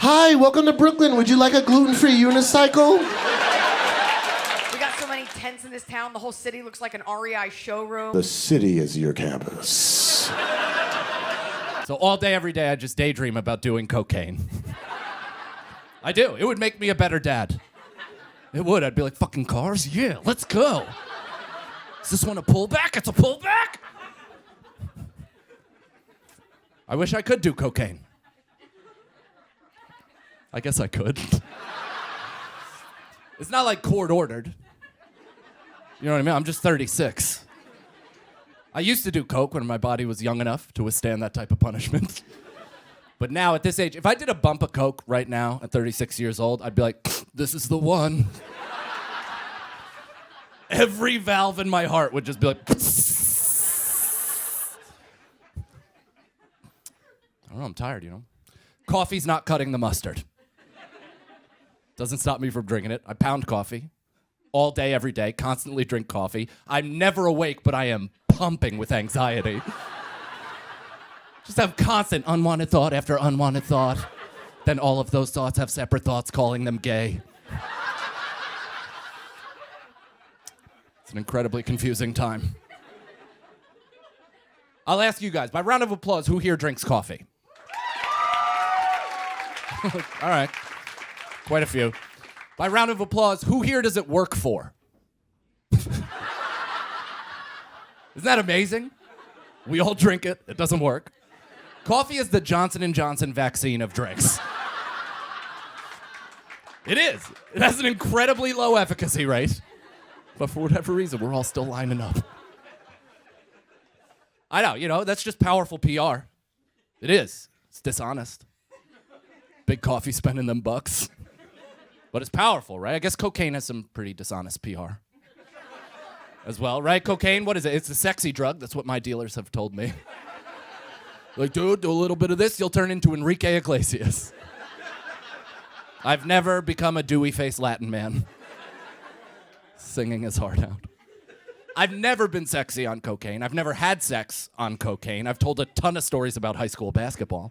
Hi, welcome to Brooklyn. Would you like a gluten-free unicycle? We got so many tents in this town, the whole city looks like an REI showroom. The city is your campus. So all day, every day, I just daydream about doing cocaine. I do. It would make me a better dad. It would. I'd be like, fucking cars? Yeah, let's go. Is this one a pullback? It's a pullback? I wish I could do cocaine. I guess I could. It's not like court ordered. You know what I mean? I'm just 36. I used to do coke when my body was young enough to withstand that type of punishment. But now, at this age, if I did a bump of coke right now at 36 years old, I'd be like, this is the one. Every valve in my heart would just be like, I don't know, I'm tired, you know? Coffee's not cutting the mustard. Doesn't stop me from drinking it. I pound coffee all day, every day, constantly drink coffee. I'm never awake, but I am pumping with anxiety. Just have constant unwanted thought after unwanted thought. Then all of those thoughts have separate thoughts calling them gay. It's an incredibly confusing time. I'll ask you guys, by round of applause, who here drinks coffee? All right. Quite a few. By round of applause, who here does it work for? Isn't that amazing? We all drink it. It doesn't work. Coffee is the Johnson & Johnson vaccine of drinks. It is. It has an incredibly low efficacy rate. But for whatever reason, we're all still lining up. I know, you know, that's just powerful PR. It is. It's dishonest. Big coffee spending them bucks. But it's powerful, right? I guess cocaine has some pretty dishonest PR as well, right? Cocaine, what is it? It's a sexy drug. That's what my dealers have told me. Like, dude, do a little bit of this, you'll turn into Enrique Iglesias. I've never become a dewy-faced Latin man singing his heart out. I've never been sexy on cocaine. I've never had sex on cocaine. I've told a ton of stories about high school basketball.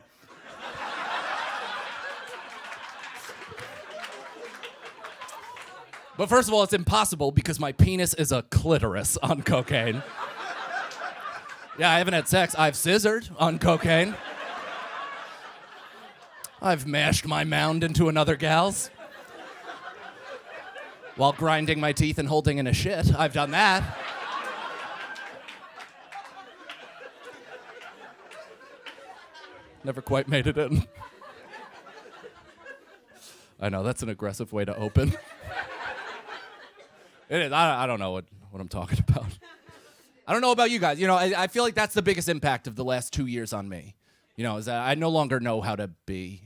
But first of all, it's impossible because my penis is a clitoris on cocaine. Yeah, I haven't had sex. I've scissored on cocaine. I've mashed my mound into another gal's while grinding my teeth and holding in a shit. I've done that. Never quite made it in. I know, that's an aggressive way to open. It is. I don't know what I'm talking about. I don't know about you guys. You know, I feel like that's the biggest impact of the last 2 years on me. You know, is that I no longer know how to be.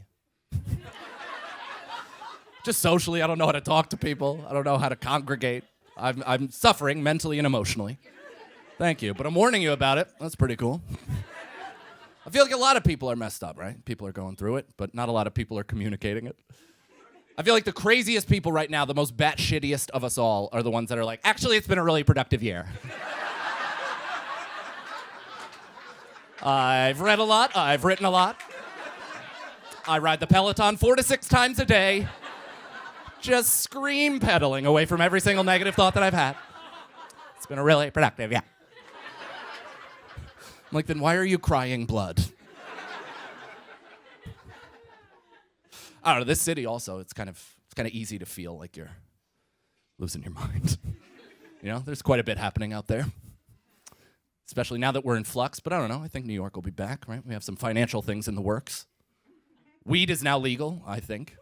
Just socially, I don't know how to talk to people. I don't know how to congregate. I'm suffering mentally and emotionally. Thank you. But I'm warning you about it. That's pretty cool. I feel like a lot of people are messed up, right? People are going through it, but not a lot of people are communicating it. I feel like the craziest people right now, the most bat-shittiest of us all, are the ones that are like, actually, it's been a really productive year. I've read a lot. I've written a lot. I ride the Peloton 4 to 6 times a day, just scream pedaling away from every single negative thought that I've had. It's been a really productive, yeah. I'm like, then why are you crying blood? I don't know, this city also, it's kind of easy to feel like you're losing your mind. You know, there's quite a bit happening out there. Especially now that we're in flux, but I don't know, I think New York will be back, right? We have some financial things in the works. Weed is now legal, I think.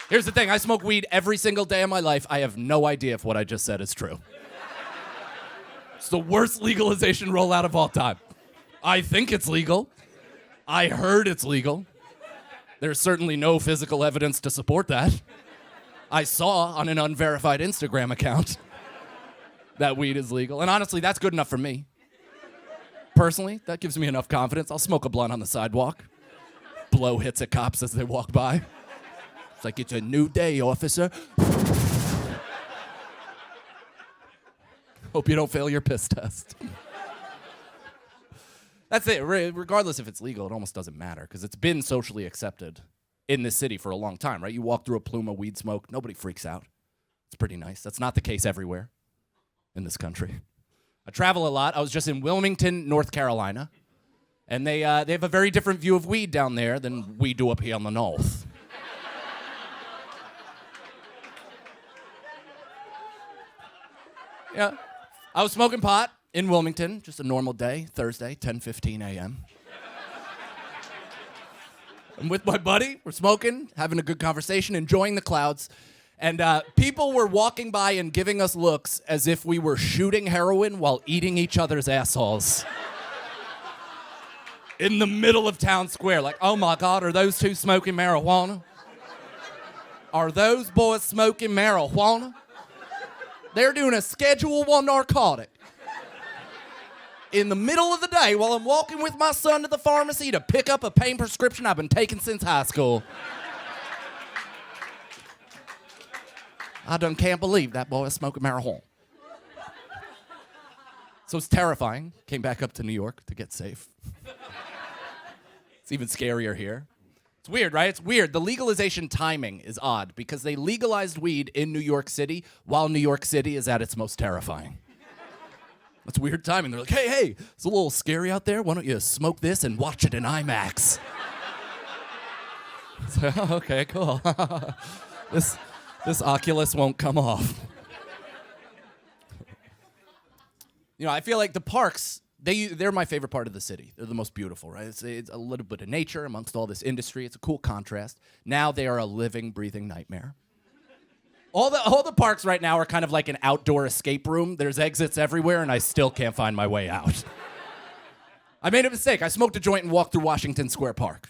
Here's the thing, I smoke weed every single day of my life. I have no idea if what I just said is true. It's the worst legalization rollout of all time. I think it's legal. I heard it's legal. There's certainly no physical evidence to support that. I saw on an unverified Instagram account that weed is legal. And honestly, that's good enough for me. Personally, that gives me enough confidence. I'll smoke a blunt on the sidewalk. Blow hits at cops as they walk by. It's like, it's a new day, officer. Hope you don't fail your piss test. That's it. Regardless if it's legal, it almost doesn't matter because it's been socially accepted in this city for a long time, right? You walk through a plume of weed smoke, nobody freaks out. It's pretty nice. That's not the case everywhere in this country. I travel a lot. I was just in Wilmington, North Carolina, and they have a very different view of weed down there than we do up here on the north. Yeah, I was smoking pot in Wilmington, just a normal day, Thursday, 10:15 a.m. I'm with my buddy, we're smoking, having a good conversation, enjoying the clouds, and people were walking by and giving us looks as if we were shooting heroin while eating each other's assholes. In the middle of town square, like, oh my God, are those two smoking marijuana? Are those boys smoking marijuana? They're doing a Schedule I narcotic. In the middle of the day while I'm walking with my son to the pharmacy to pick up a pain prescription I've been taking since high school. I done can't believe that boy is smoking marijuana. So it's terrifying. Came back up to New York to get safe. It's even scarier here. It's weird, right? It's weird. The legalization timing is odd because they legalized weed in New York City while New York City is at its most terrifying. That's weird timing. They're like, hey, it's a little scary out there. Why don't you smoke this and watch it in IMAX? It's like, oh, okay, cool. This Oculus won't come off. You know, I feel like the parks, they're my favorite part of the city. They're the most beautiful, right? It's a little bit of nature amongst all this industry. It's a cool contrast. Now they are a living, breathing nightmare. All the parks right now are kind of like an outdoor escape room. There's exits everywhere, and I still can't find my way out. I made a mistake. I smoked a joint and walked through Washington Square Park.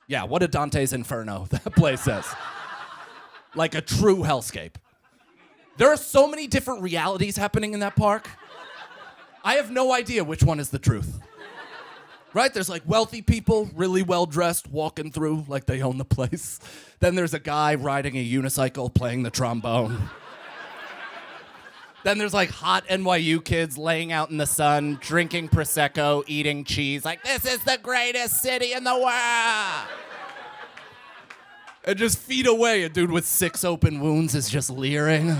Yeah, what a Dante's Inferno that place is. Like a true hellscape. There are so many different realities happening in that park. I have no idea which one is the truth. Right? There's like wealthy people, really well-dressed, walking through like they own the place. Then there's a guy riding a unicycle playing the trombone. Then there's like hot NYU kids laying out in the sun, drinking Prosecco, eating cheese, like, this is the greatest city in the world. And just feet away, a dude with 6 open wounds is just leering.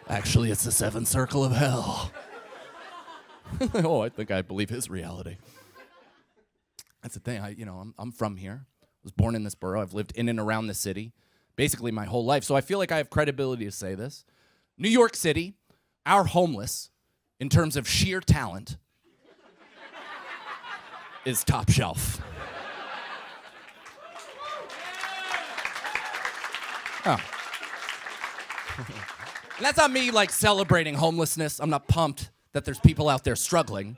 Actually, it's the 7th circle of hell. Oh, I think I believe his reality. That's the thing. I'm from here. I was born in this borough. I've lived in and around the city basically my whole life. So I feel like I have credibility to say this. New York City, our homeless, in terms of sheer talent, is top shelf. Oh. And that's not me, like, celebrating homelessness. I'm not pumped that there's people out there struggling.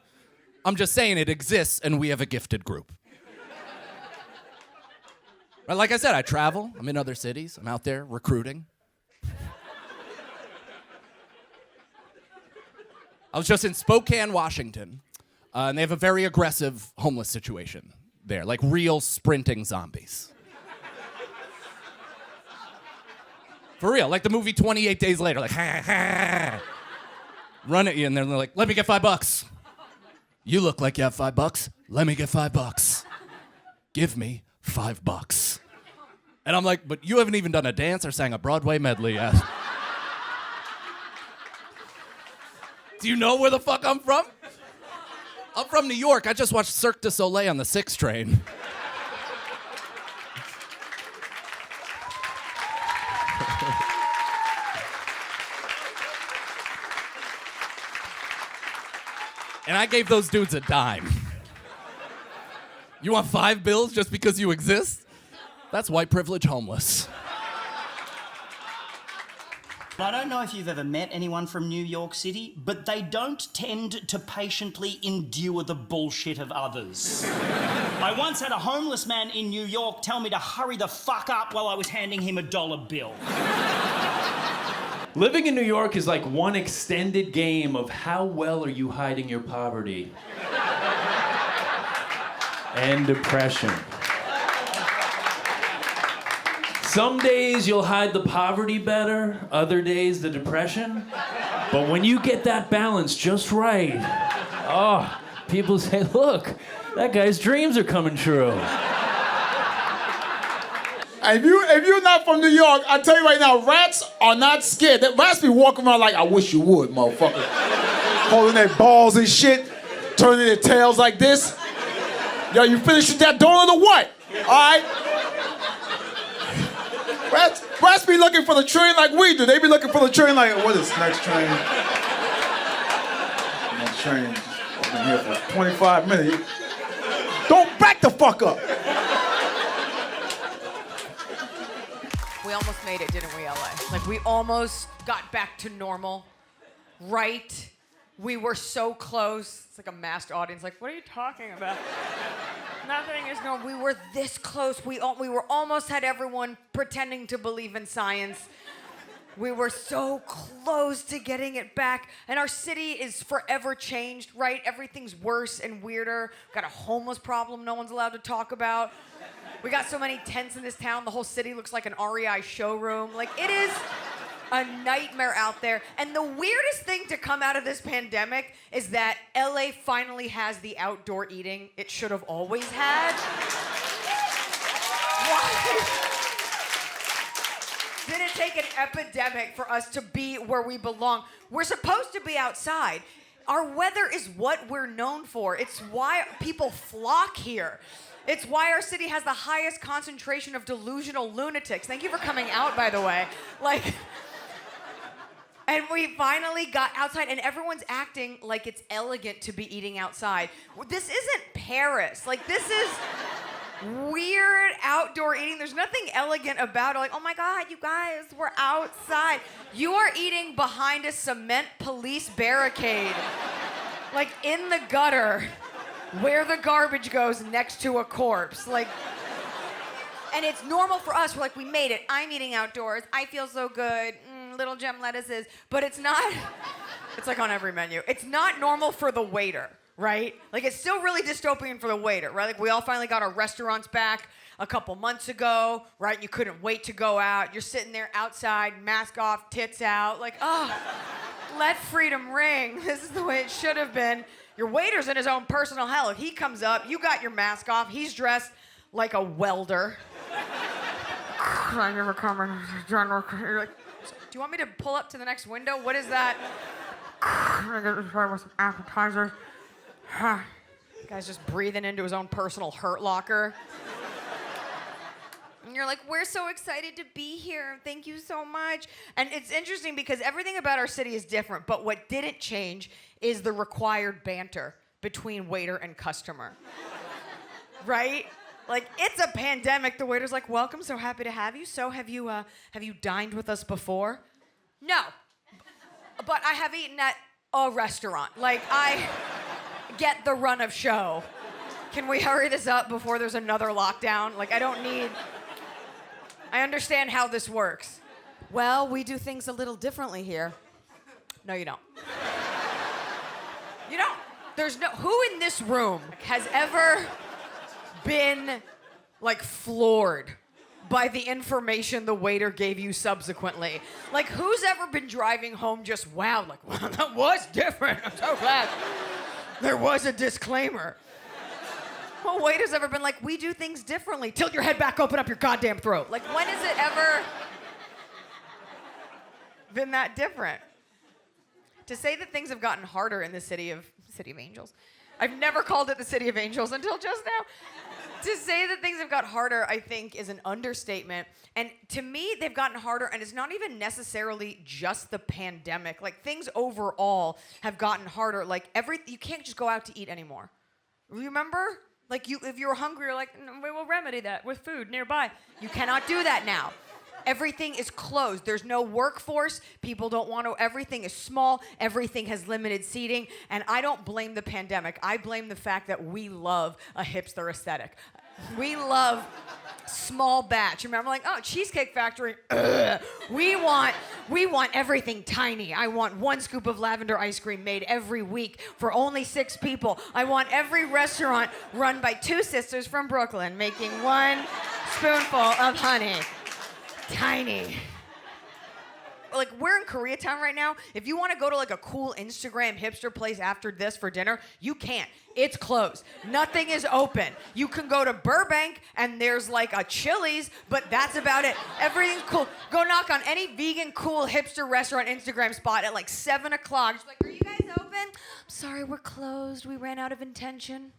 I'm just saying it exists, and we have a gifted group. But like I said, I travel. I'm in other cities. I'm out there recruiting. I was just in Spokane, Washington, and they have a very aggressive homeless situation there, like real sprinting zombies. For real, like the movie 28 Days Later, like, ha, ha, run at you, and then they're like, let me get $5. You look like you have $5. Let me get $5. Give me $5. And I'm like, but you haven't even done a dance or sang a Broadway medley yet. Do you know where the fuck I'm from? I'm from New York. I just watched Cirque du Soleil on the 6 train. And I gave those dudes a dime. You want 5 bills just because you exist? That's white privilege homeless. I don't know if you've ever met anyone from New York City, but they don't tend to patiently endure the bullshit of others. I once had a homeless man in New York tell me to hurry the fuck up while I was handing him a $1 bill. Living in New York is like one extended game of how well are you hiding your poverty and depression. Some days you'll hide the poverty better, other days the depression. But when you get that balance just right, oh, people say, look, that guy's dreams are coming true. If you're not from New York, I tell you right now, rats are not scared. Rats be walking around like, I wish you would, motherfucker. Holding their balls and shit, turning their tails like this. Yo, you finished with that donut or what? All right? Rats be looking for the train like we do. They be looking for the train like, what is next train? Next train. I've been here for 25 minutes. Don't back the fuck up. We almost made it, didn't we, LA? Like, we almost got back to normal, right? We were so close. It's like a masked audience, like, what are you talking about? Nothing is normal. We were this close. We were almost had everyone pretending to believe in science. We were so close to getting it back. And our city is forever changed, right? Everything's worse and weirder. We've got a homeless problem no one's allowed to talk about. We got so many tents in this town, the whole city looks like an REI showroom. Like, it is a nightmare out there. And the weirdest thing to come out of this pandemic is that LA finally has the outdoor eating it should have always had. Why did it take an epidemic for us to be where we belong? We're supposed to be outside. Our weather is what we're known for. It's why people flock here. It's why our city has the highest concentration of delusional lunatics. Thank you for coming out, by the way. Like, and we finally got outside, and everyone's acting like it's elegant to be eating outside. This isn't Paris. Like, this is weird outdoor eating. There's nothing elegant about it. Like, oh my God, you guys, we're outside. You are eating behind a cement police barricade. Like, in the gutter. Where the garbage goes next to a corpse. Like, and it's normal for us. We're like, we made it. I'm eating outdoors. I feel so good. Little gem lettuces. But it's not, it's like on every menu. It's not normal for the waiter, right? Like, it's still really dystopian for the waiter, right? Like, we all finally got our restaurants back a couple months ago, right? You couldn't wait to go out. You're sitting there outside, mask off, tits out. Like, oh, let freedom ring. This is the way it should have been. Your waiter's in his own personal hell. If he comes up, you got your mask off. He's dressed like a welder. Can you ever come in? You're like, do you want me to pull up to the next window? What is that? I'm gonna get started with some appetizers. The guy's just breathing into his own personal hurt locker. And you're like, we're so excited to be here. Thank you so much. And it's interesting because everything about our city is different, but what didn't change is the required banter between waiter and customer. Right? Like, it's a pandemic. The waiter's like, welcome, so happy to have you. So have you dined with us before? No. But I have eaten at a restaurant. Like, I get the run of show. Can we hurry this up before there's another lockdown? Like, I understand how this works. Well, we do things a little differently here. No, you don't. You don't. Who in this room has ever been, like, floored by the information the waiter gave you subsequently? Like, who's ever been driving home just wowed, like, wow, that was different. I'm so glad there was a disclaimer. Well, waiter's ever been like, we do things differently. Tilt your head back, open up your goddamn throat. Like, when has it ever been that different? To say that things have gotten harder in the City of Angels. I've never called it the City of Angels until just now. To say that things have got harder, I think, is an understatement. And to me, they've gotten harder, and it's not even necessarily just the pandemic. Like, things overall have gotten harder. Like, you can't just go out to eat anymore. Remember? Like, if you were hungry, you're like, no, we will remedy that with food nearby. You cannot do that now. Everything is closed. There's no workforce. People don't want to. Everything is small. Everything has limited seating. And I don't blame the pandemic. I blame the fact that we love a hipster aesthetic. We love small batch. Remember, like, oh, Cheesecake Factory. We want everything tiny. I want 1 scoop of lavender ice cream made every week for only 6 people. I want every restaurant run by 2 sisters from Brooklyn making 1 spoonful of honey. tiny. Like, we're in Koreatown right now. If you want to go to like a cool Instagram hipster place after this for dinner, you can't. It's closed. Nothing is open. You can go to Burbank and there's like a Chili's, but that's about it. Everything's cool. Go knock on any vegan cool hipster restaurant Instagram spot at like 7 o'clock. Just like, are you guys open? I'm sorry, we're closed. We ran out of intention.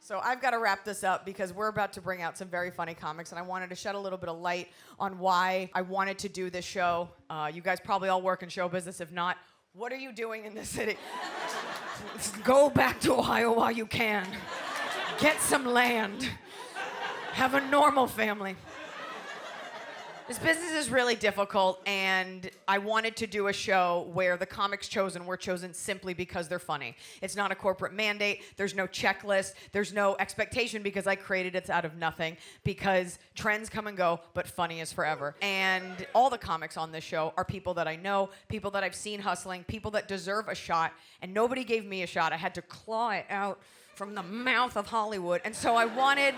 So I've got to wrap this up because we're about to bring out some very funny comics, and I wanted to shed a little bit of light on why I wanted to do this show. You guys probably all work in show business. If not, what are you doing in this city? Go back to Ohio while you can. Get some land. Have a normal family. This business is really difficult, and I wanted to do a show where the comics chosen were chosen simply because they're funny. It's not a corporate mandate. There's no checklist. There's no expectation because I created it out of nothing, because trends come and go, but funny is forever. And all the comics on this show are people that I know, people that I've seen hustling, people that deserve a shot, and nobody gave me a shot. I had to claw it out from the mouth of Hollywood, and so I wanted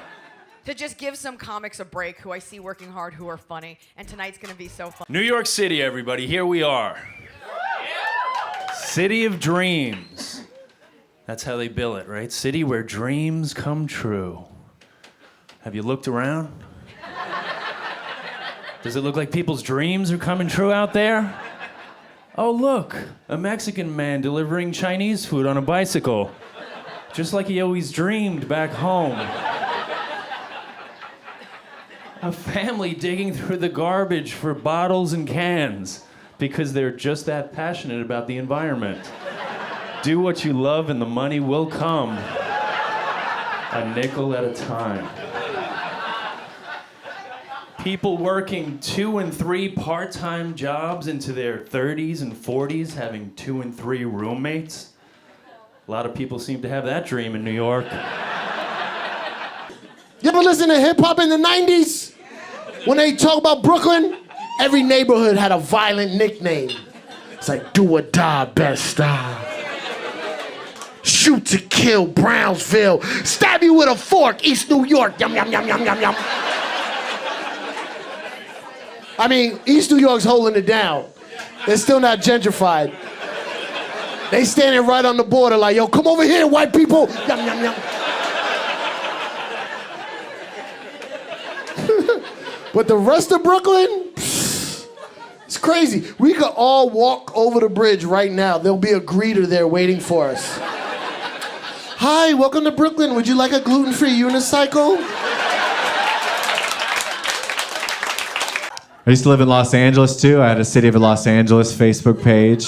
to just give some comics a break who I see working hard, who are funny, and tonight's gonna be so fun. New York City, everybody, here we are. City of dreams. That's how they bill it, right? City where dreams come true. Have you looked around? Does it look like people's dreams are coming true out there? Oh, look, a Mexican man delivering Chinese food on a bicycle, just like he always dreamed back home. A family digging through the garbage for bottles and cans because they're just that passionate about the environment. Do what you love and the money will come. A nickel at a time. People working 2 and 3 part-time jobs into their 30s and 40s, having 2 and 3 roommates. A lot of people seem to have that dream in New York. You ever listen to hip hop in the 90s? When they talk about Brooklyn, every neighborhood had a violent nickname. It's like do or die, best style. Shoot to kill, Brownsville. Stab you with a fork, East New York. Yum, yum, yum, yum, yum, yum. I mean, East New York's holding it down. They're still not gentrified. They standing right on the border like, yo, come over here, white people. Yum, yum, yum. But the rest of Brooklyn, it's crazy. We could all walk over the bridge right now. There'll be a greeter there waiting for us. Hi, welcome to Brooklyn. Would you like a gluten-free unicycle? I used to live in Los Angeles too. I had a City of Los Angeles Facebook page.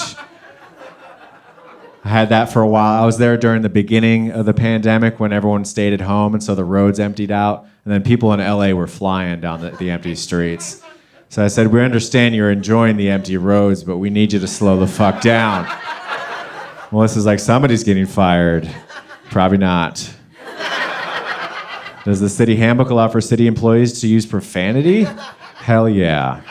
I had that for a while. I was there during the beginning of the pandemic when everyone stayed at home and so the roads emptied out. And then people in LA were flying down the empty streets. So I said, we understand you're enjoying the empty roads, but we need you to slow the fuck down. Melissa's like, somebody's getting fired. Probably not. Does the city handbook allow for city employees to use profanity? Hell yeah.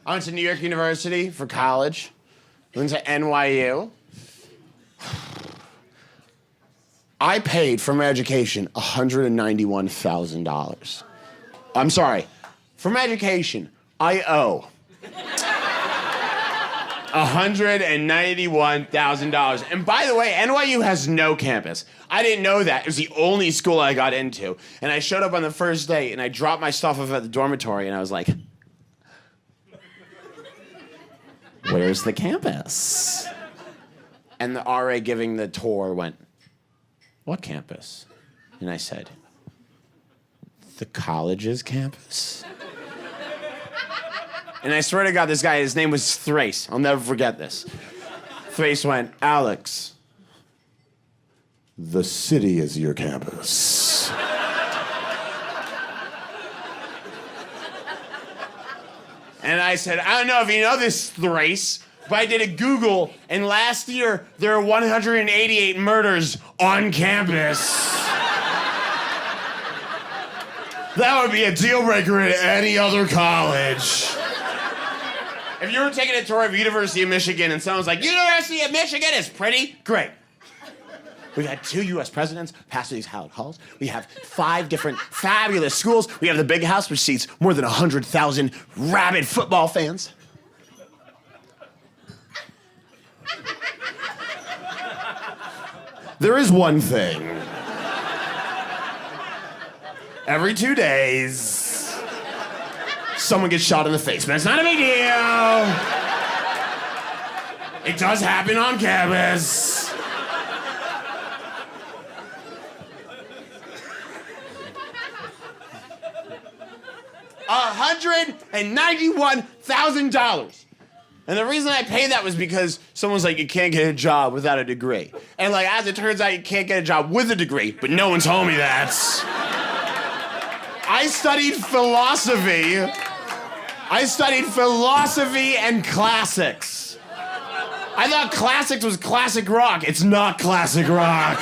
I went to New York University for college. Went to NYU. I paid for my education $191,000. I'm sorry. For my education, I owe $191,000. And by the way, NYU has no campus. I didn't know that. It was the only school I got into. And I showed up on the first day, and I dropped my stuff off at the dormitory, and I was like, where's the campus? And the RA giving the tour went, what campus? And I said, the college's campus. And I swear to God, this guy, his name was Thrace. I'll never forget this. Thrace went, Alex, the city is your campus. And I said, I don't know if you know this, Thrace, but I did a Google, and last year there were 188 murders on campus. That would be a deal breaker at any other college. If you were taking a tour of University of Michigan and someone's like, University of Michigan is pretty great. We've had 2 U.S. presidents pass these halls. We have 5 different fabulous schools. We have the big house, which seats more than 100,000 rabid football fans. There is one thing. Every 2 days, someone gets shot in the face, but it's not a big deal. It does happen on campus. $191,000. And the reason I paid that was because someone was like, you can't get a job without a degree. And like, as it turns out, you can't get a job with a degree, but no one told me that. I studied philosophy. I studied philosophy and classics. I thought classics was classic rock. It's not classic rock.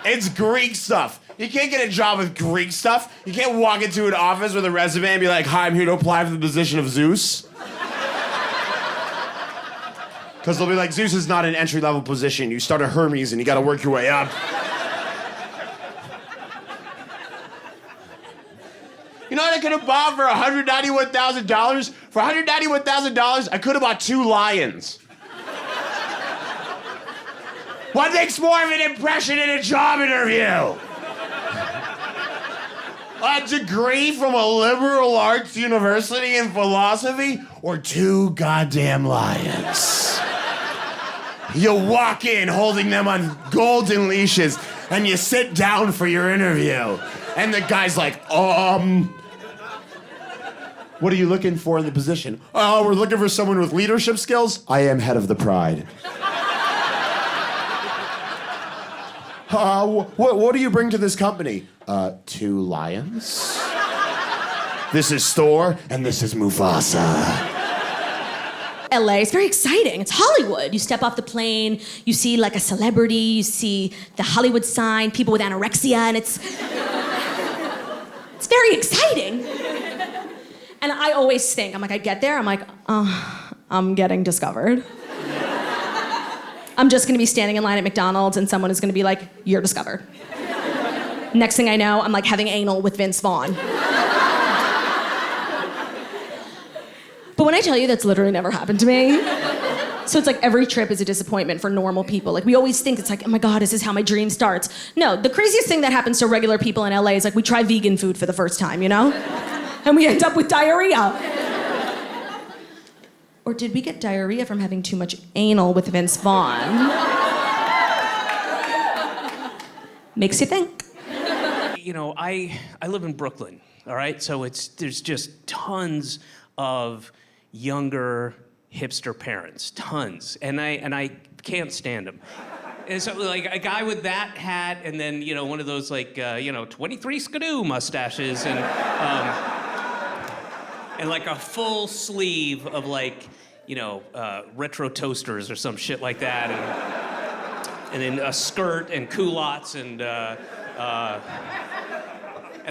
It's Greek stuff. You can't get a job with Greek stuff. You can't walk into an office with a resume and be like, hi, I'm here to apply for the position of Zeus. Because they'll be like, Zeus is not an entry-level position. You start a Hermes and you gotta work your way up. You know what I could have bought for $191,000? For $191,000, I could have bought 2 lions. What makes more of an impression in a job interview? A degree from a liberal arts university in philosophy or 2 goddamn lions? You walk in holding them on golden leashes and you sit down for your interview. And the guy's like, what are you looking for in the position? Oh, we're looking for someone with leadership skills. I am head of the Pride. What do you bring to this company? 2 lions. This is Thor, and this is Mufasa. LA is very exciting. It's Hollywood. You step off the plane, you see like a celebrity, you see the Hollywood sign, people with anorexia, and it's very exciting. And I always think, I get there, I'm like, I'm getting discovered. I'm just gonna be standing in line at McDonald's and someone is gonna be like, you're discovered. Next thing I know, I'm like having anal with Vince Vaughn. But when I tell you, that's literally never happened to me. So it's like every trip is a disappointment for normal people. Like we always think it's like, oh my God, this is how my dream starts. No, the craziest thing that happens to regular people in LA is like we try vegan food for the first time, you know? And we end up with diarrhea. Or did we get diarrhea from having too much anal with Vince Vaughn? Makes you think. You know, I live in Brooklyn, all right? So there's just tons of younger hipster parents, tons. And I can't stand them. And so like a guy with that hat and then, you know, one of those like, 23 skidoo mustaches and like a full sleeve of like, retro toasters or some shit like that. And then a skirt and culottes and a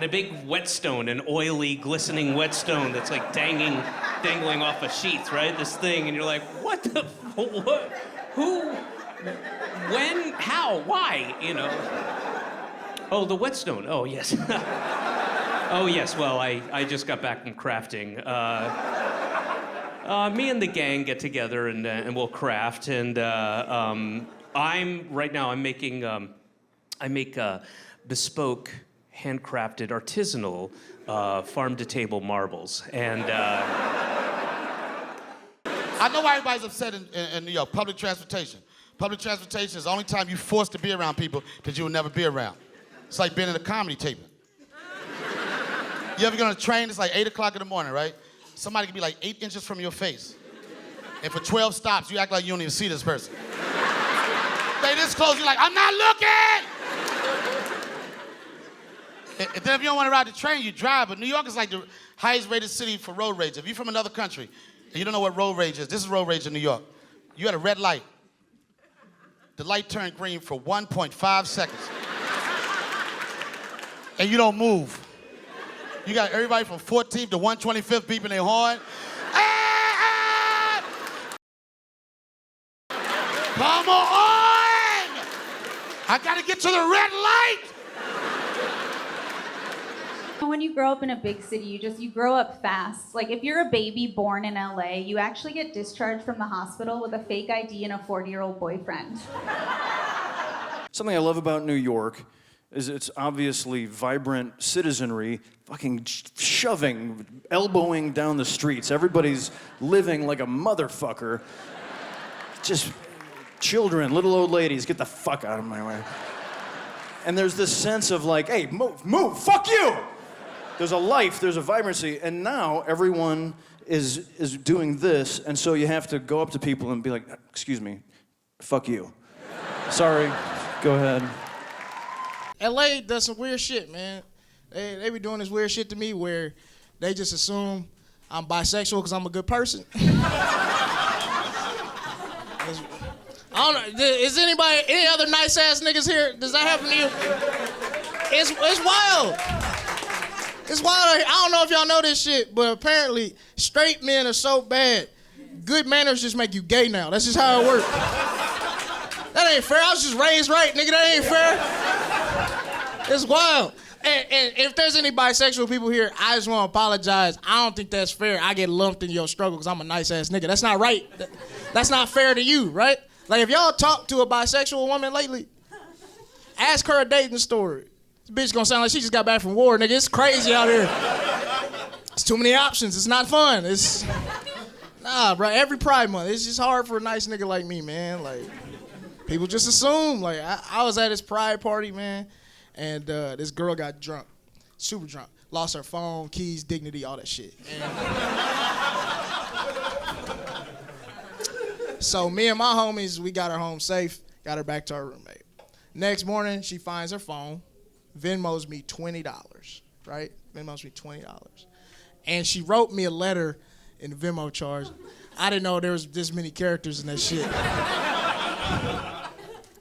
big whetstone, an oily, glistening whetstone that's like dangling off a sheath, right? This thing, and you're like, what? Who, when, how, why, Oh, the whetstone, oh, yes. Oh, yes, well, I just got back from crafting. Me and the gang get together and we'll craft, and I'm making, I make bespoke, handcrafted, artisanal, farm-to-table marbles. And I know why everybody's upset in New York. Public transportation. Public transportation is the only time you're forced to be around people that you will never be around. It's like being in a comedy taping. You ever get on a train? It's like 8 o'clock in the morning, right? Somebody can be like 8 inches from your face. And for 12 stops, you act like you don't even see this person. They this close, you're like, I'm not looking! And then if you don't want to ride the train, you drive. But New York is like the highest rated city for road rage. If you're from another country and you don't know what road rage is, this is road rage in New York. You had a red light. The light turned green for 1.5 seconds. And you don't move. You got everybody from 14th to 125th beeping their horn. Ah! Come on! I gotta get to the red light. When you grow up in a big city, you grow up fast. Like if you're a baby born in LA, you actually get discharged from the hospital with a fake ID and a 40-year-old boyfriend. Something I love about New York is it's obviously vibrant citizenry, fucking shoving, elbowing down the streets. Everybody's living like a motherfucker. Just children, little old ladies, get the fuck out of my way. And there's this sense of like, hey, move, fuck you! There's a life, there's a vibrancy, and now everyone is doing this, and so you have to go up to people and be like, excuse me, fuck you. Sorry, go ahead. LA does some weird shit, man. They be doing this weird shit to me where they just assume I'm bisexual because I'm a good person. I don't know, is any other nice ass niggas here? Does that happen to you? It's wild. It's wild. I don't know if y'all know this shit, but apparently straight men are so bad. Good manners just make you gay now. That's just how it works. That ain't fair. I was just raised right, nigga. That ain't fair. It's wild. And if there's any bisexual people here, I just want to apologize. I don't think that's fair. I get lumped in your struggle because I'm a nice ass nigga. That's not right. That's not fair to you, right? Like if y'all talk to a bisexual woman lately, ask her a dating story. This bitch gonna sound like she just got back from war, nigga. It's crazy out here. It's too many options. It's not fun. Nah, bro. Every Pride Month, it's just hard for a nice nigga like me, man. Like, people just assume. Like, I was at this Pride party, man, and this girl got drunk, super drunk, lost her phone, keys, dignity, all that shit. So me and my homies, we got her home safe, got her back to her roommate. Next morning, she finds her phone. Venmos me $20, right? Venmos me $20. And she wrote me a letter in the Venmo charge. I didn't know there was this many characters in that shit.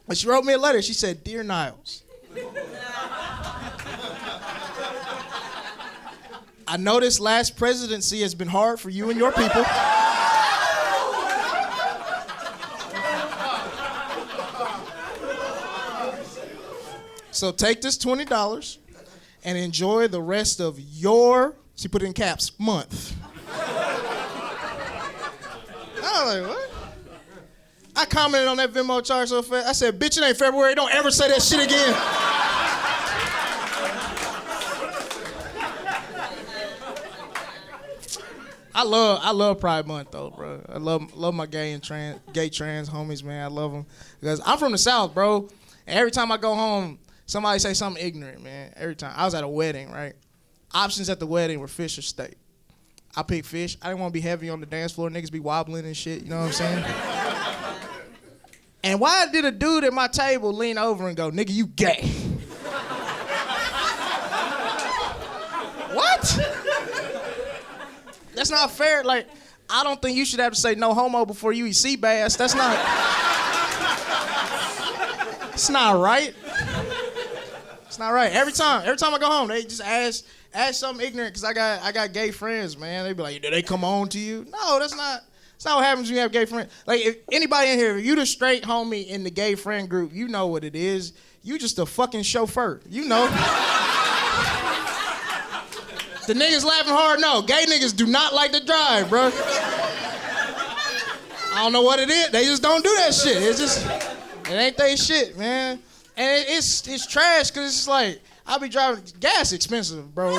But she wrote me a letter. She said, "Dear Niles, I know this last presidency has been hard for you and your people. So take this $20 and enjoy the rest of your," she put it in caps, "month." I was like, what? I commented on that Venmo charge so fast. I said, "Bitch, it ain't February. Don't ever say that shit again." I love Pride Month though, bro. I love my gay trans homies, man. I love them because I'm from the South, bro. And every time I go home, somebody say something ignorant, man. Every time. I was at a wedding, right? Options at the wedding were fish or steak. I picked fish. I didn't want to be heavy on the dance floor. Niggas be wobbling and shit, you know what I'm saying? And why did a dude at my table lean over and go, "Nigga, you gay"? What? That's not fair. Like, I don't think you should have to say no homo before you eat sea bass. That's not... It's not right. It's not right. Every time I go home, they just ask something ignorant because I got gay friends, man. They be like, "Do they come on to you?" No, that's not what happens when you have gay friends. Like, if anybody in here, if you the straight homie in the gay friend group, you know what it is. You just a fucking chauffeur. You know. The niggas laughing hard, no. Gay niggas do not like to drive, bro. I don't know what it is. They just don't do that shit. It ain't they shit, man. And it's trash because it's like, I be driving, gas expensive, bro.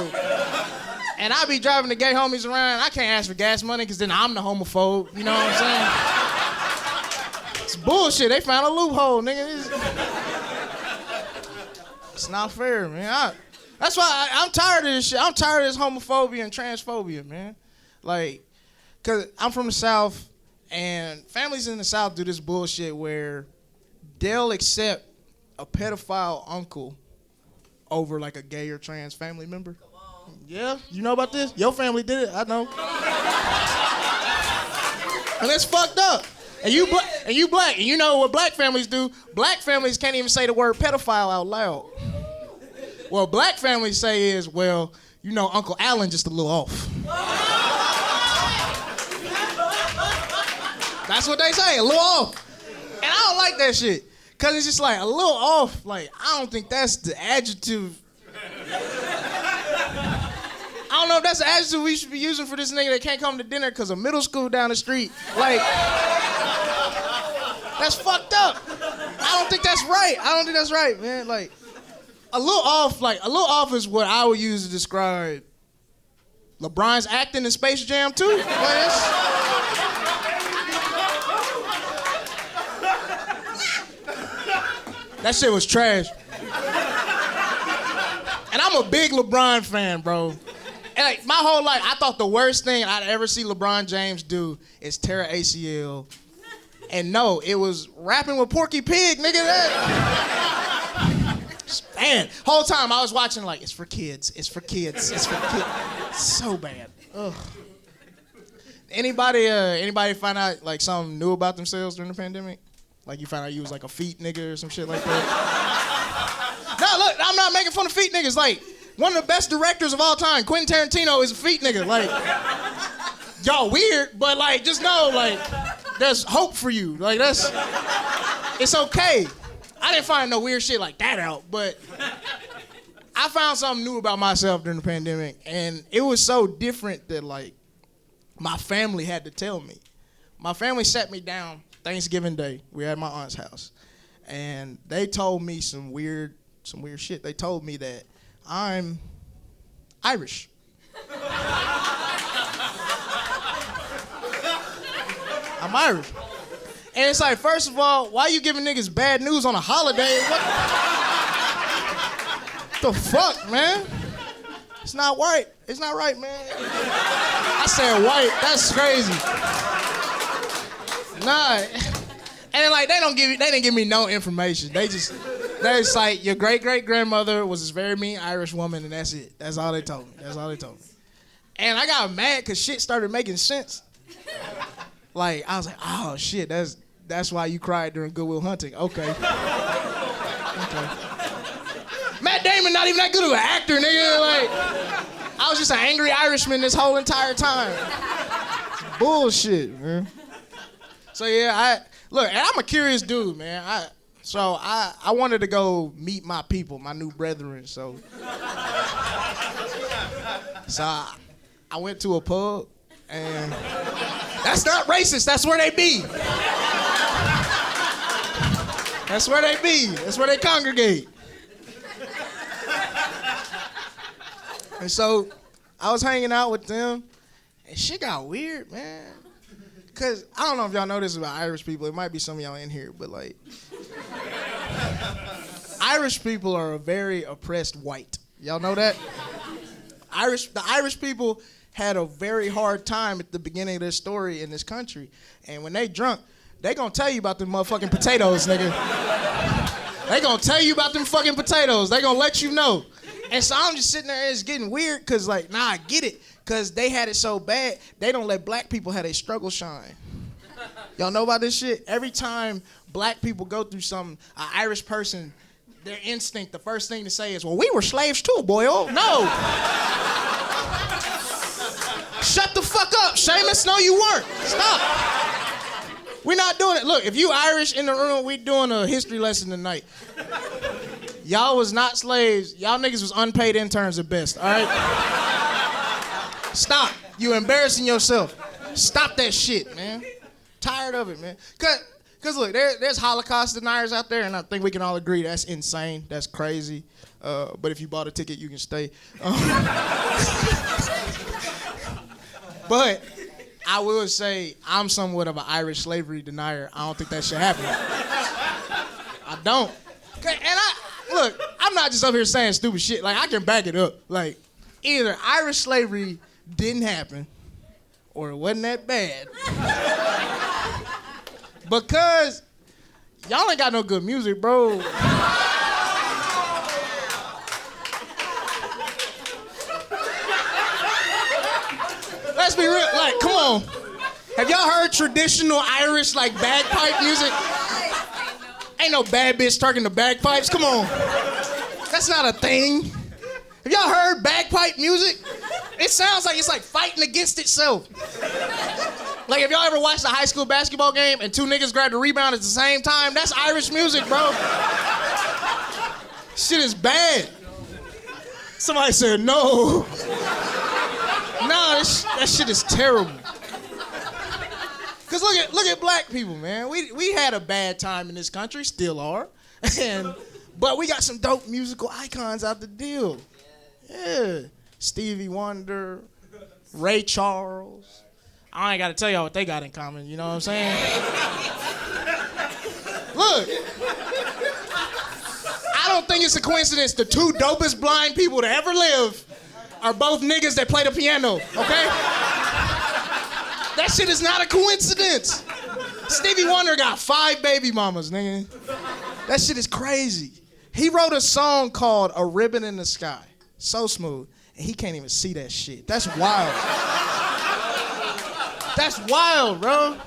And I be driving the gay homies around. I can't ask for gas money because then I'm the homophobe. You know what I'm saying? It's bullshit. They found a loophole, nigga. It's not fair, man. That's why I'm tired of this shit. I'm tired of this homophobia and transphobia, man. Like, because I'm from the South, and families in the South do this bullshit where they'll accept a pedophile uncle over like a gay or trans family member. Yeah, you know about this? Your family did it, I know. And it's fucked up. And you black, and you know what black families do? Black families can't even say the word pedophile out loud. What black families say is, well, you know, Uncle Allen just a little off. That's what they say, a little off. And I don't like that shit. Cause it's just like a little off. Like, I don't think that's the adjective. I don't know if that's the adjective we should be using for this nigga that can't come to dinner because of middle school down the street. Like, that's fucked up. I don't think that's right, man. Like, a little off is what I would use to describe LeBron's acting in Space Jam 2. Like, that shit was trash. And I'm a big LeBron fan, bro. And like, my whole life, I thought the worst thing I'd ever see LeBron James do is tear an ACL. And no, it was rapping with Porky Pig, nigga. Man, whole time I was watching like, it's for kids, it's for kids, it's for kids. So bad. Ugh. Anybody find out like something new about themselves during the pandemic? Like you found out you was like a feet nigga or some shit like that? No, look, I'm not making fun of feet niggas. Like, one of the best directors of all time, Quentin Tarantino, is a feet nigga. Like, y'all weird, but like, just know, like, there's hope for you. Like, it's okay. I didn't find no weird shit like that out, but I found something new about myself during the pandemic, and it was so different that, like, my family had to tell me. My family sat me down Thanksgiving Day. We were at my aunt's house, and they told me some weird shit. They told me that I'm Irish. I'm Irish. And it's like, first of all, why you giving niggas bad news on a holiday? What the fuck, man? It's not right. It's not right, man. I said white. That's crazy. Nah. And then, like, they didn't give me no information. They just like, your great-great-grandmother was this very mean Irish woman, and that's it. That's all they told me. And I got mad because shit started making sense. Like, I was like, oh, shit, that's why you cried during Good Will Hunting. Okay. Matt Damon not even that good of an actor, nigga. Like, I was just an angry Irishman this whole entire time. Bullshit, man. So, yeah, and I'm a curious dude, man. I wanted to go meet my people, my new brethren, so I went to a pub, and that's not racist, that's where they be. That's where they be, that's where they congregate. And so I was hanging out with them, and shit got weird, man. Cause I don't know if y'all know this about Irish people. It might be some of y'all in here, but like, Irish people are a very oppressed white. Y'all know that? The Irish people had a very hard time at the beginning of their story in this country. And when they drunk, they gonna tell you about them motherfucking potatoes, nigga. They gonna tell you about them fucking potatoes. They gonna let you know. And so I'm just sitting there and it's getting weird because, like, I get it. Because they had it so bad, they don't let black people have their struggle shine. Y'all know about this shit? Every time black people go through something, an Irish person, their instinct, the first thing to say is, well, we were slaves too, boy. Oh, no. Shut the fuck up, Seamus. No, you weren't. Stop. We're not doing it. Look, if you Irish in the room, we doing a history lesson tonight. Y'all was not slaves. Y'all niggas was unpaid interns at best, all right? Stop. You embarrassing yourself. Stop that shit, man. Tired of it, man. Cause look, there's Holocaust deniers out there, and I think we can all agree that's insane. That's crazy. But if you bought a ticket, you can stay. But I will say I'm somewhat of an Irish slavery denier. I don't think that should happen. I don't. And look, I'm not just up here saying stupid shit. Like, I can back it up. Like, either Irish slavery didn't happen or it wasn't that bad. Because y'all ain't got no good music, bro. Let's be real, like, come on. Have y'all heard traditional Irish, like, bagpipe music? Ain't no bad bitch twerking the bagpipes, come on. That's not a thing. Have y'all heard bagpipe music? It sounds like it's like fighting against itself. Like, if y'all ever watched a high school basketball game and two niggas grab the rebound at the same time, that's Irish music, bro. Shit is bad. Somebody said no. Nah, that shit is terrible. Cause look at black people, man. We had a bad time in this country, still are. But we got some dope musical icons out the deal. Yeah. Stevie Wonder, Ray Charles. I ain't gotta tell y'all what they got in common, you know what I'm saying? Look. I don't think it's a coincidence the two dopest blind people to ever live are both niggas that play the piano, okay? That shit is not a coincidence. Stevie Wonder got 5 baby mamas, nigga. That shit is crazy. He wrote a song called A Ribbon in the Sky. So smooth. And he can't even see that shit. That's wild. That's wild, bro.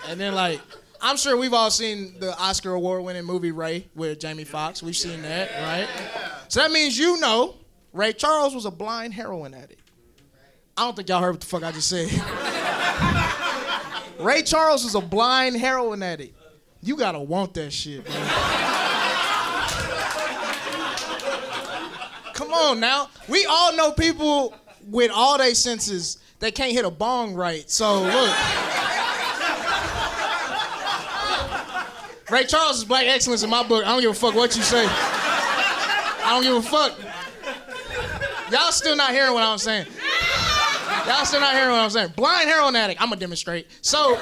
And then, like, I'm sure we've all seen the Oscar award-winning movie Ray with Jamie Foxx. We've seen that, right? So that means you know Ray Charles was a blind heroin addict. I don't think y'all heard what the fuck I just said. Ray Charles was a blind heroin addict. You gotta want that shit, man. Come on now. We all know people with all their senses that can't hit a bong right. So look. Ray Charles is black excellence in my book. I don't give a fuck what you say. I don't give a fuck. Y'all still not hearing what I'm saying. Y'all still not hearing what I'm saying. Blind heroin addict. I'm gonna demonstrate. So,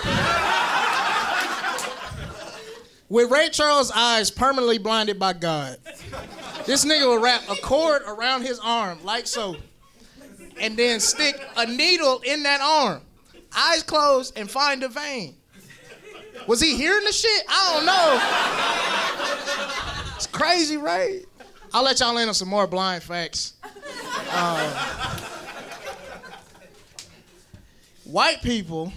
with Ray Charles' eyes permanently blinded by God, this nigga will wrap a cord around his arm like so, and then stick a needle in that arm, eyes closed, and find a vein. Was he hearing the shit? I don't know. It's crazy, right? I'll let y'all in on some more blind facts. White people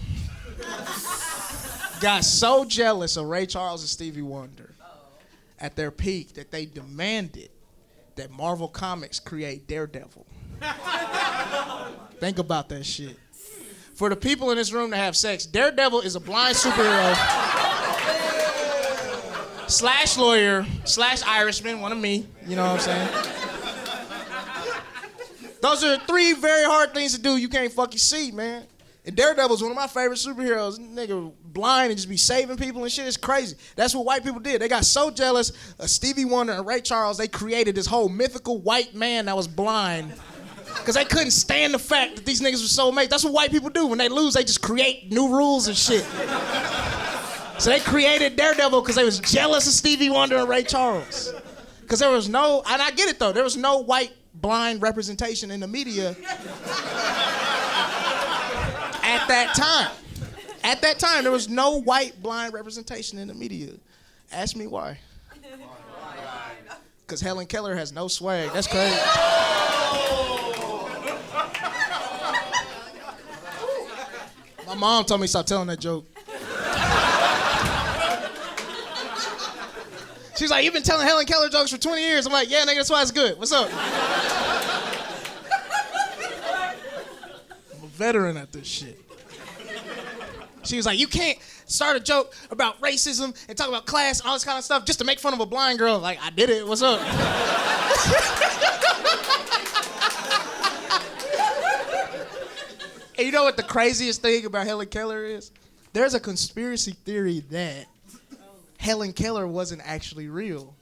got so jealous of Ray Charles and Stevie Wonder at their peak that they demanded that Marvel Comics create Daredevil. Think about that shit. For the people in this room that have sex, Daredevil is a blind superhero / lawyer / Irishman, one of me, you know what I'm saying? Those are 3 very hard things to do you can't fucking see, man. And Daredevil's one of my favorite superheroes. Nigga blind and just be saving people and shit. It's crazy. That's what white people did. They got so jealous of Stevie Wonder and Ray Charles, they created this whole mythical white man that was blind. Because they couldn't stand the fact that these niggas were so amazing. That's what white people do. When they lose, they just create new rules and shit. So they created Daredevil because they was jealous of Stevie Wonder and Ray Charles. Because there was no, and I get it though, there was no white blind representation in the media at that time. At that time, there was no white blind representation in the media. Ask me why. Because Helen Keller has no swag. That's crazy. My mom told me to stop telling that joke. She's like, you've been telling Helen Keller jokes for 20 years. I'm like, yeah, nigga, that's why it's good. What's up? I'm a veteran at this shit. She was like, you can't start a joke about racism and talk about class and all this kind of stuff just to make fun of a blind girl. Like, I did it. What's up? And you know what the craziest thing about Helen Keller is? There's a conspiracy theory that Helen Keller wasn't actually real.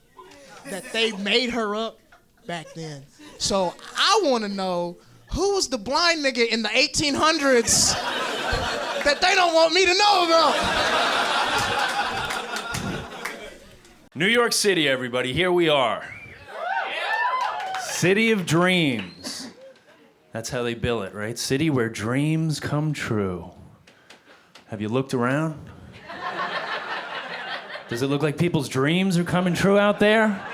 That they made her up back then. So I want to know, who was the blind nigga in the 1800s that they don't want me to know about? New York City, everybody, here we are. City of dreams. That's how they bill it, right? City where dreams come true. Have you looked around? Does it look like people's dreams are coming true out there?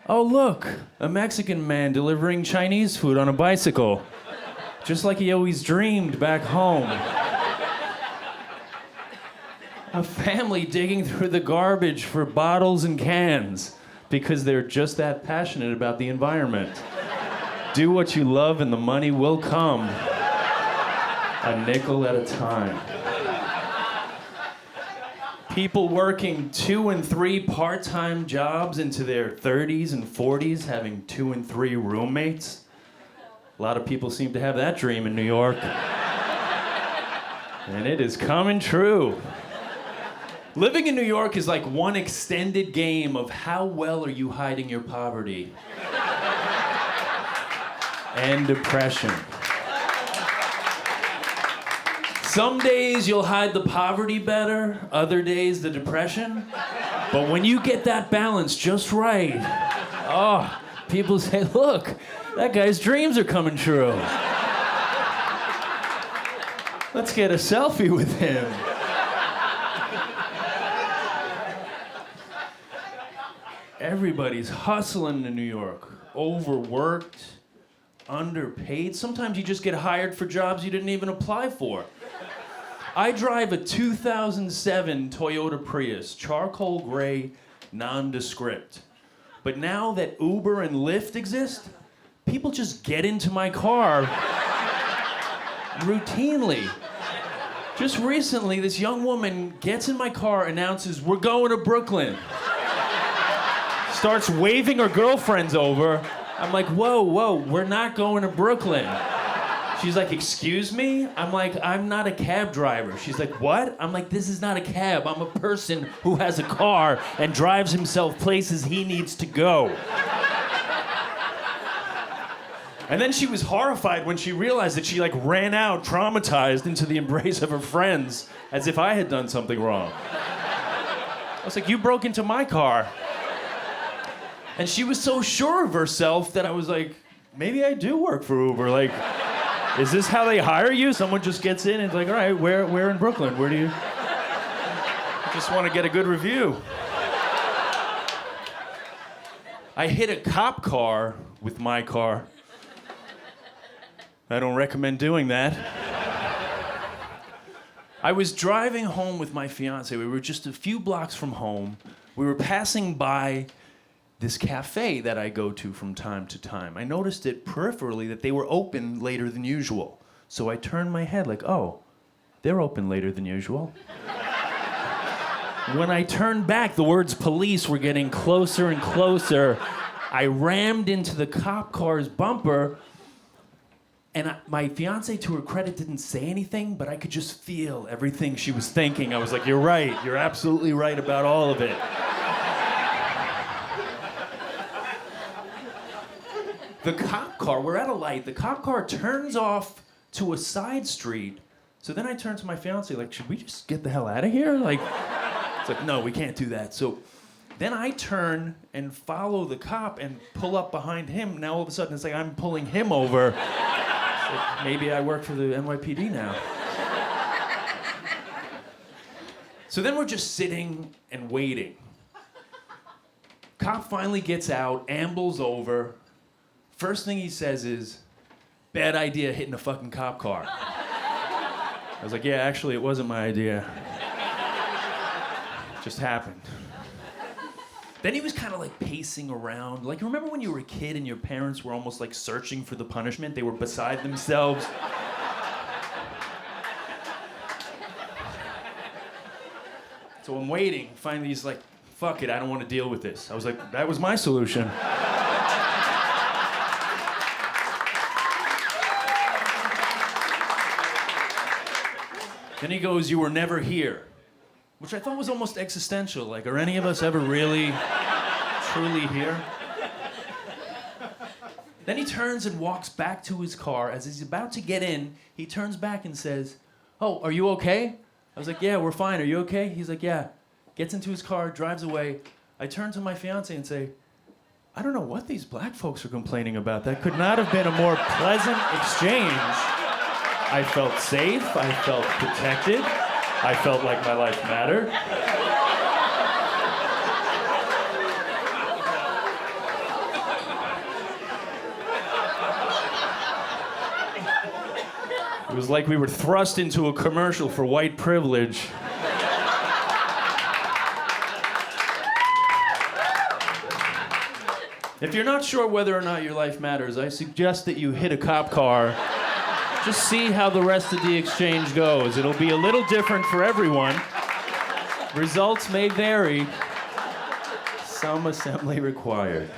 Oh, look, a Mexican man delivering Chinese food on a bicycle, just like he always dreamed back home. A family digging through the garbage for bottles and cans because they're just that passionate about the environment. Do what you love and the money will come. A nickel at a time. People working 2 and 3 part-time jobs into their 30s and 40s, having 2 and 3 roommates. A lot of people seem to have that dream in New York. And it is coming true. Living in New York is like one extended game of how well are you hiding your poverty and depression. Some days you'll hide the poverty better, other days the depression. But when you get that balance just right, oh, people say, look, that guy's dreams are coming true. Let's get a selfie with him. Everybody's hustling in New York, overworked, underpaid. Sometimes you just get hired for jobs you didn't even apply for. I drive a 2007 Toyota Prius, charcoal gray, nondescript. But now that Uber and Lyft exist, people just get into my car routinely. Just recently, this young woman gets in my car, announces, "We're going to Brooklyn." Starts waving her girlfriends over. I'm like, whoa, we're not going to Brooklyn. She's like, excuse me? I'm like, I'm not a cab driver. She's like, what? I'm like, this is not a cab. I'm a person who has a car and drives himself places he needs to go. And then she was horrified when she realized that she ran out, traumatized, into the embrace of her friends, as if I had done something wrong. I was like, you broke into my car. And she was so sure of herself that I was like, maybe I do work for Uber. Is this how they hire you? Someone just gets in and is like, all right, where in Brooklyn? Where do you? I just want to get a good review. I hit a cop car with my car. I don't recommend doing that. I was driving home with my fiance. We were just a few blocks from home. We were passing by this cafe that I go to from time to time. I noticed it peripherally that they were open later than usual. So I turned my head like, oh, they're open later than usual. When I turned back, the words police were getting closer and closer. I rammed into the cop car's bumper, and my fiance, to her credit, didn't say anything, but I could just feel everything she was thinking. I was like, you're right. You're absolutely right about all of it. The cop car, we're at a light, the cop car turns off to a side street. So then I turn to my fiance, should we just get the hell out of here? It's like, no, we can't do that. So then I turn and follow the cop and pull up behind him. Now all of a sudden it's like I'm pulling him over. It's like, maybe I work for the NYPD now. So then we're just sitting and waiting. Cop finally gets out, ambles over. First thing he says is, bad idea hitting a fucking cop car. I was like, yeah, actually, it wasn't my idea. It just happened. Then he was kind of pacing around. Remember when you were a kid and your parents were almost searching for the punishment? They were beside themselves. So I'm waiting. Finally, he's like, fuck it, I don't want to deal with this. I was like, that was my solution. Then he goes, you were never here. Which I thought was almost existential. Are any of us ever really, truly here? Then he turns and walks back to his car. As he's about to get in, he turns back and says, oh, are you okay? I was like, yeah, we're fine. Are you okay? He's like, yeah. Gets into his car, drives away. I turn to my fiance and say, I don't know what these black folks are complaining about. That could not have been a more pleasant exchange. I felt safe, I felt protected, I felt like my life mattered. It was like we were thrust into a commercial for white privilege. If you're not sure whether or not your life matters, I suggest that you hit a cop car Just see how the rest of the exchange goes. It'll be a little different for everyone. Results may vary. Some assembly required.